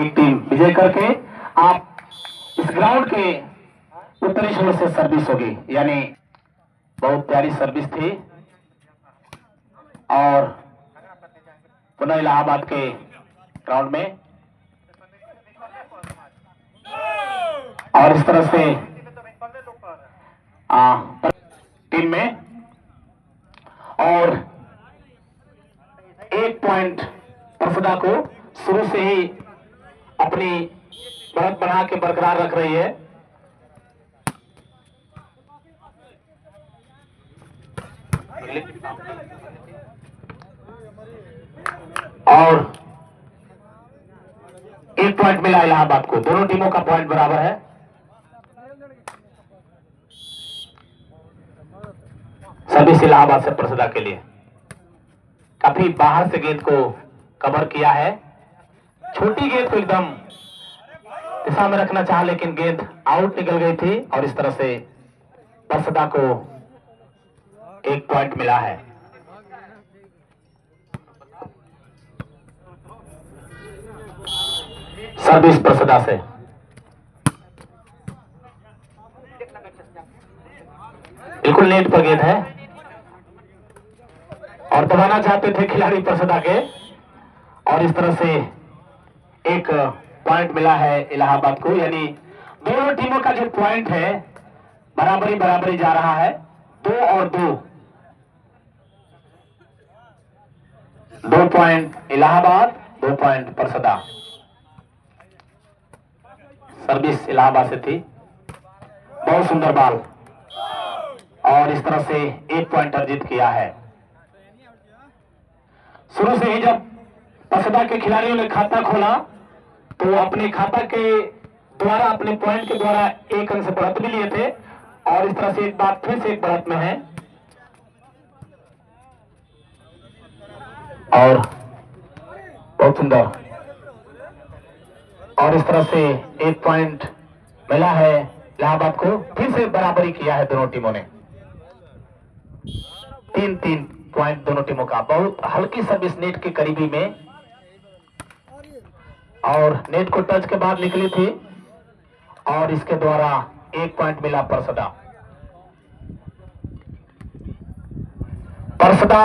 एक टीम विजय करके आप इस ग्राउंड के उत्तरी छोर से सर्विस होगी, यानी बहुत प्यारी सर्विस थी। और पुनः इलाहाबाद के ग्राउंड में और इस तरह से टीम में और 1 पॉइंट परसदा को शुरू से ही अपनी बढ़त बढ़ा के बरकरार रख रही है। और 1 पॉइंट मिला इलाहाबाद को, दोनों टीमों का पॉइंट बराबर है। सर्विस इलाहाबाद से परसदा के लिए काफी बाहर से गेंद को कवर किया है, छोटी गेंद को एकदम दिशा में रखना चाहा लेकिन गेंद आउट निकल गई थी और इस तरह से परसदा को 1 पॉइंट मिला है। सर्विस परसदा से बिल्कुल नेट पर गेंद है और दबाना चाहते थे खिलाड़ी परसदा के और इस तरह से 1 पॉइंट मिला है इलाहाबाद को, यानी दोनों टीमों का जो पॉइंट है बराबरी बराबरी जा रहा है, 2 और 2, 2 point Allahabad, 2 point Parsada. Service Allahabad से थी, बहुत सुंदर बॉल और इस तरह से 1 पॉइंट अर्जित किया है। शुरू से ही जब परसदा के खिलाड़ियों ने खाता खोला तो अपने खाता के द्वारा, अपने पॉइंट के द्वारा 1 अंक से बढ़त भी लिए थे और इस तरह से एक बार फिर से 1 बढ़त में है और बहुत सुंदर और इस तरह से 1 पॉइंट मिला है इलाहाबाद को, फिर से बराबरी किया है दोनों टीमों ने, 3-3 पॉइंट दोनों टीमों का। बहुत हल्की सर्विस नेट के करीबी में और नेट को टच के बाद निकली थी और इसके द्वारा 1 पॉइंट मिला परसदा। परसदा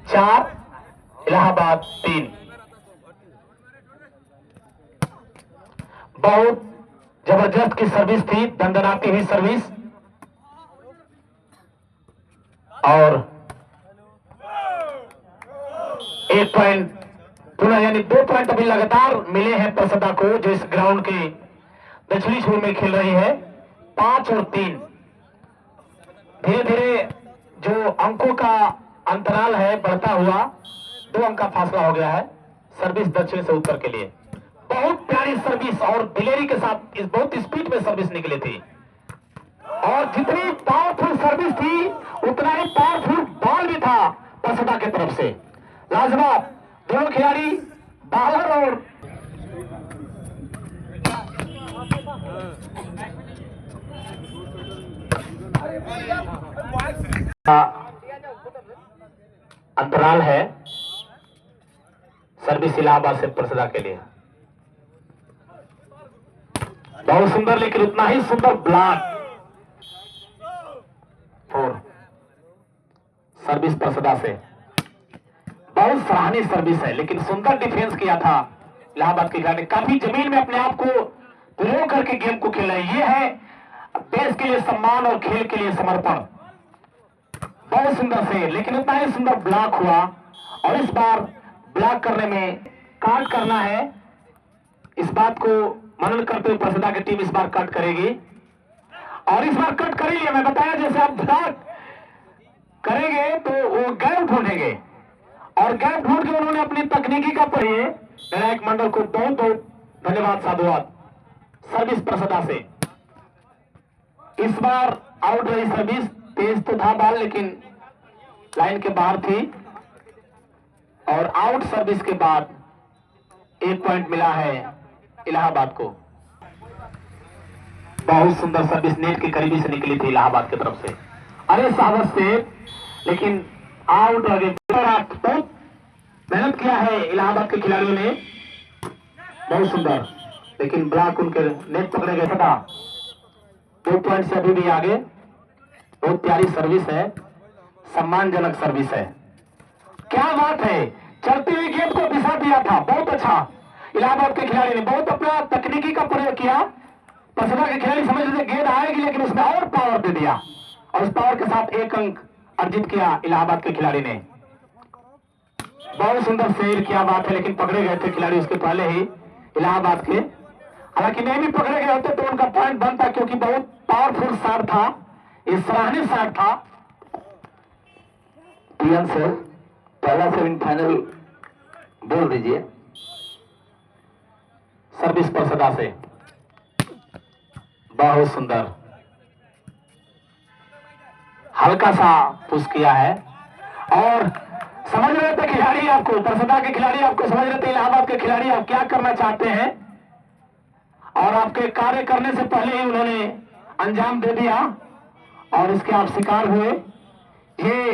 4 इलाहाबाद 3। बहुत जबरदस्त की सर्विस थी, दंदनाती हुई सर्विस और 1 पॉइंट पुनः, यानी 2 पॉइंट अभी लगातार मिले हैं परसदा को जो इस ग्राउंड के दक्षिणी छोर में खेल रही है। 5 और 3 धीरे धीरे जो अंकों का अंतराल है बढ़ता हुआ 2 अंक का फासला हो गया है सर्विस दक्षिण से उत्तर के लिए। बहुत प्यारी सर्विस और दिलेरी के साथ इस बहुत स्पीड में सर्विस निकली थी और जितनी पावरफुल सर्विस थी उतना ही पावरफुल बॉल भी था परसदा की तरफ से। लाजवाब दोनों खिलाड़ी बॉलर और अंतराल है सर्विस इलाहाबाद से परसदा के लिए। बहुत सुंदर लेकिन उतना ही सुंदर ब्लॉक और सर्विस परसदा से, बहुत सराहनीय सर्विस है लेकिन सुंदर डिफेंस किया था इलाहाबाद के खिलाड़ी, काफी जमीन में अपने आप को रो करके गेम को खेल रहे हैं। ये है देश के लिए सम्मान और खेल के लिए समर्पण। बहुत सुंदर से लेकिन उतना ही सुंदर ब्लॉक हुआ और इस बार ब्लॉक करने में काट करना है, इस बात को मनन करते हुए परसदा की टीम इस बार कट करेगी और इस बार कट करेगी। मैं बताया जैसे आप ब्लॉक करेंगे तो वो गैप ढूंढेंगे और गैप ढूंढ के उन्होंने अपनी तकनीकी का परिचय विनायक मंडल को बहुत बहुत धन्यवाद साधुवाद। सर्विस परसदा से इस बार आउट रही सर्विस, तेज तो था बॉल लेकिन लाइन के बाहर थी और आउट सर्विस के बाद 1 पॉइंट मिला है इलाहाबाद को। बहुत सुंदर सर्विस नेट के करीबी से निकली थी इलाहाबाद की तरफ से, अरे साहब से, लेकिन आउट लगे। बहुत मेहनत किया है इलाहाबाद के खिलाड़ियों ने, बहुत सुंदर, लेकिन ब्लॉक उनके नेट पकड़े गए। 2 पॉइंट से अभी भी आगे। बहुत प्यारी सर्विस है, सम्मानजनक सर्विस है। क्या बात है, चलती हुई गेंद को दिशा दिया था, बहुत अच्छा। इलाहाबाद के खिलाड़ी ने बहुत अपना तकनीकी का प्रयोग किया। परसदा के खिलाड़ी समझ रहे थे गेंद आएगी, लेकिन उसने और पावर दे दिया और उस पावर के साथ 1 अंक अर्जित किया इलाहाबाद के खिलाड़ी ने। बहुत सुंदर शेर, क्या बात है, लेकिन पकड़े गए थे खिलाड़ी उसके पहले ही इलाहाबाद के। हालांकि नहीं भी पकड़े गए होते तो उनका पॉइंट बनता, क्योंकि बहुत पावरफुल शॉट था, ये सराहनीय शॉट था। पियन सर, पहला सेमीफाइनल बोल दीजिए। सर्विस परसदा से बहुत सुंदर, हल्का सा पुश किया है। और समझ रहे थे खिलाड़ी आपको, परसदा के खिलाड़ी आपको समझ रहे थे, इलाहाबाद के खिलाड़ी आप क्या करना चाहते हैं, और आपके कार्य करने से पहले ही उन्होंने अंजाम दे दिया और इसके आप शिकार हुए। ये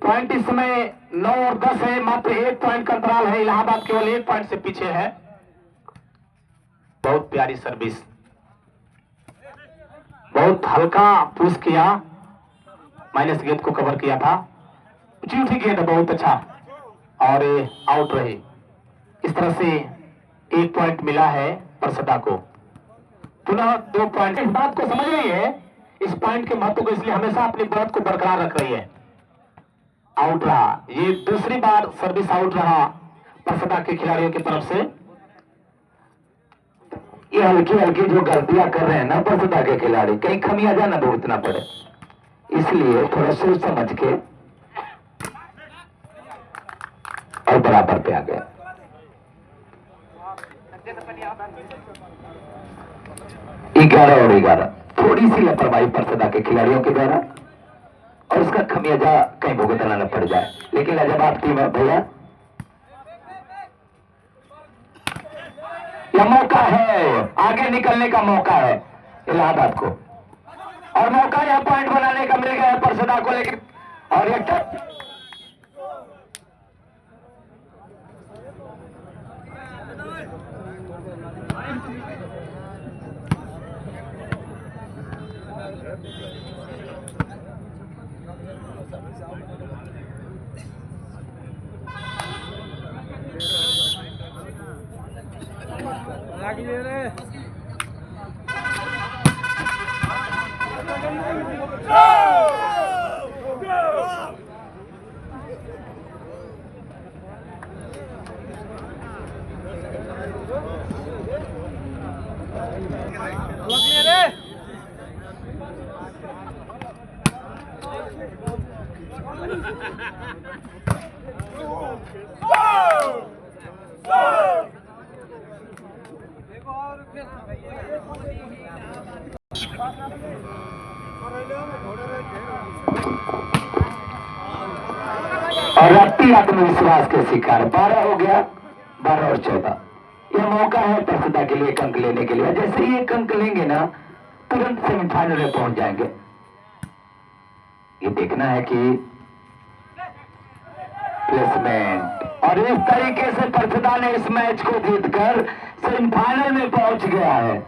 पॉइंट इस समय 9 और 10 है, मात्र 1 पॉइंट का अंतराल है। इलाहाबाद केवल 1 पॉइंट से पीछे है। बहुत प्यारी सर्विस, बहुत हल्का पुश किया, माइनस गेंद को कवर किया था। ऊंची उठी गेंद, बहुत अच्छा, और आउट रही। इस तरह से 1 पॉइंट मिला है परसदा को, पुनः 2 पॉइंट। इस बात को समझ रही है, इस पॉइंट के महत्व को, इसलिए हमेशा अपनी बात को बरकरार रख रही है। आउट रहा, ये दूसरी बार सर्विस आउट रहा परसदा के खिलाड़ियों की तरफ से। ये हल्की हल्की जो गलतियां कर रहे हैं ना परसदा के खिलाड़ी, कहीं खमियाजा ना भुगतना पड़े, इसलिए थोड़ा सोच समझ के और बराबर पे आ गए। 11 और 11, थोड़ी सी लापरवाही परसदा के खिलाड़ियों के द्वारा, और उसका खमियाजा कहीं भुगतना न पड़ जाए। लेकिन लाजवाब टीम है भैया, यह मौका है, आगे निकलने का मौका है इलाहाबाद को, और मौका यह पॉइंट बनाने का मिल गया है परसदा को। लेकिन और ये और अति आत्मविश्वास के शिकार। 12 हो गया, 12 और 14। यह मौका है परसदा के लिए 1 अंक लेने के लिए। जैसे ही 1 अंक लेंगे ना, तुरंत सेमीफाइनल में पहुंच जाएंगे। ये देखना है कि प्लेसमेंट, और इस तरीके से परसदा ने इस मैच को जीतकर सेमीफाइनल में पहुंच गया है।